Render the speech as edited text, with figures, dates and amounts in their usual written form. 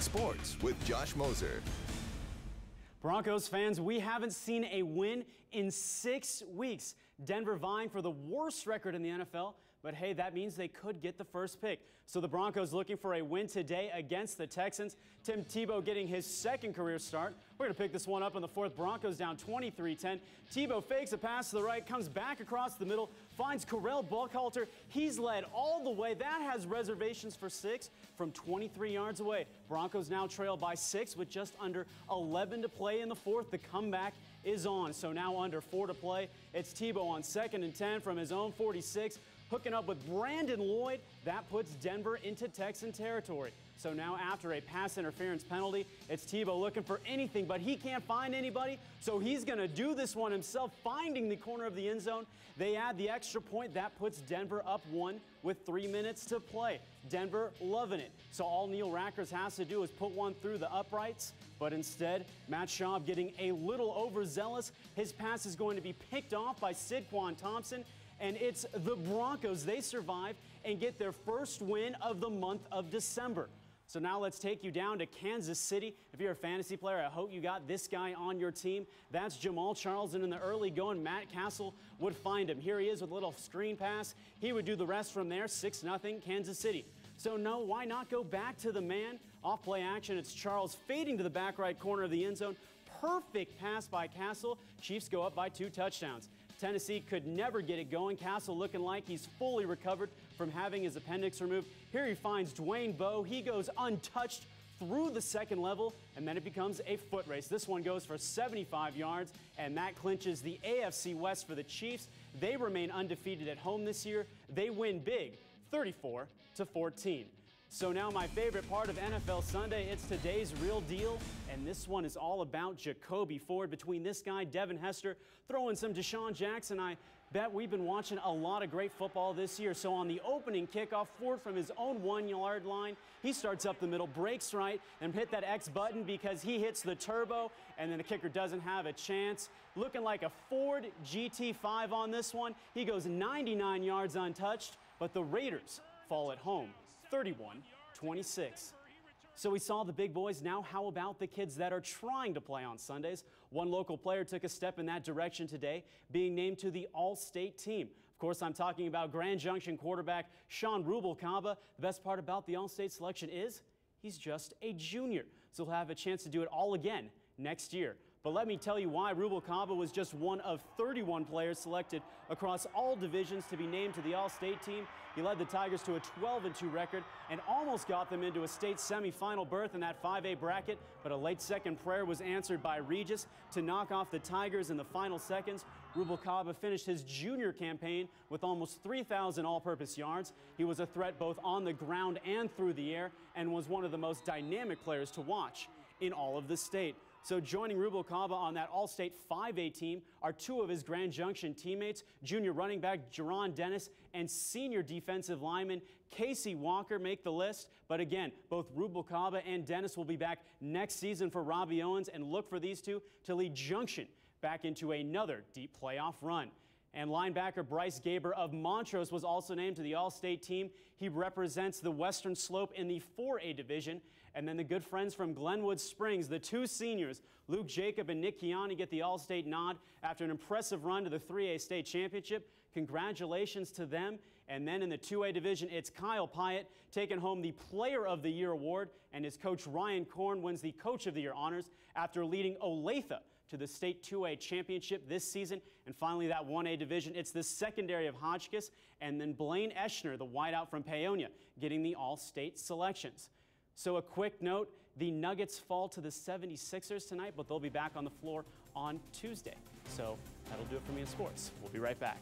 Sports with Josh Moser. Broncos fans, we haven't seen a win in 6 weeks. Denver vying for the worst record in the NFL, but hey, that means they could get the first pick. So the Broncos looking for a win today against the Texans. Tim Tebow getting his second career start. We're going to pick this one up in the fourth. Broncos down 23-10. Tebow fakes a pass to the right, comes back across the middle, finds Correll Buckhalter. He's led all the way. That has reservations for 6 from 23 yards away. Broncos now trail by 6 with just under 11 to play in the fourth. The comeback is on. So now under 4 to play. It's Tebow on 2nd and 10 from his own 46. Hooking up with Brandon Lloyd. That puts Denver into Texan territory. So now after a pass interference penalty, it's Tebow looking for anything, but he can't find anybody. So he's going to do this one himself, finding the corner of the end zone. They add the extra point. That puts Denver up 1 with 3 minutes to play. Denver loving it. So all Neil Rackers has to do is put one through the uprights. But instead, Matt Schaub getting a little overzealous. His pass is going to be picked off by Sidquan Thompson. And it's the Broncos. They survive and get their first win of the month of December. So now let's take you down to Kansas City. If you're a fantasy player, I hope you got this guy on your team. That's Jamal Charles, and in the early going, Matt Castle would find him. Here he is with a little screen pass. He would do the rest from there, 6-0 Kansas City. So no, why not go back to the man? Off play action, it's Charles fading to the back right corner of the end zone. Perfect pass by Castle. Chiefs go up by 2 touchdowns. Tennessee could never get it going. Castle looking like he's fully recovered from having his appendix removed. Here he finds Dwayne Bowe. He goes untouched through the second level, and then it becomes a foot race. This one goes for 75 yards, and that clinches the AFC West for the Chiefs. They remain undefeated at home this year. They win big, 34-14. So now my favorite part of NFL Sunday, it's today's real deal, and this one is all about Jacoby Ford. Between this guy, Devin Hester, throwing some Deshaun Jackson, I bet we've been watching a lot of great football this year. So on the opening kickoff, Ford from his own 1-yard line, he starts up the middle, breaks right, and hit that X button because he hits the turbo, and then the kicker doesn't have a chance. Looking like a Ford GT5 on this one. He goes 99 yards untouched, but the Raiders fall at home. 31-26. So we saw the big boys. Now how about the kids that are trying to play on Sundays? One local player took a step in that direction today, being named to the All-State team. Of course, I'm talking about Grand Junction quarterback Sean Rubalcaba. The best part about the All-State selection is he's just a junior, so he'll have a chance to do it all again next year. But let me tell you why Rubalcaba was just one of 31 players selected across all divisions to be named to the All-State team. He led the Tigers to a 12-2 record and almost got them into a state semifinal berth in that 5A bracket, but a late second prayer was answered by Regis to knock off the Tigers in the final seconds. Rubalcaba finished his junior campaign with almost 3,000 all-purpose yards. He was a threat both on the ground and through the air and was one of the most dynamic players to watch in all of the state. So joining Rubalcaba on that All-State 5A team are 2 of his Grand Junction teammates, junior running back Jerron Dennis and senior defensive lineman Casey Walker make the list. But again, both Rubalcaba and Dennis will be back next season for Robbie Owens, and look for these 2 to lead Junction back into another deep playoff run. And linebacker Bryce Gaber of Montrose was also named to the All-State team. He represents the Western Slope in the 4A division. And then the good friends from Glenwood Springs, the 2 seniors, Luke Jacob and Nick Chiani, get the All-State nod after an impressive run to the 3A state championship. Congratulations to them. And then in the 2A division, it's Kyle Pyatt taking home the Player of the Year award, and his coach Ryan Korn wins the Coach of the Year honors after leading Olathe to the state 2A championship this season. And finally, that 1A division, it's the secondary of Hotchkiss, and then Blaine Eschner, the wideout from Paonia, getting the all-state selections. So a quick note, the Nuggets fall to the 76ers tonight, but they'll be back on the floor on Tuesday. So that'll do it for me in sports. We'll be right back.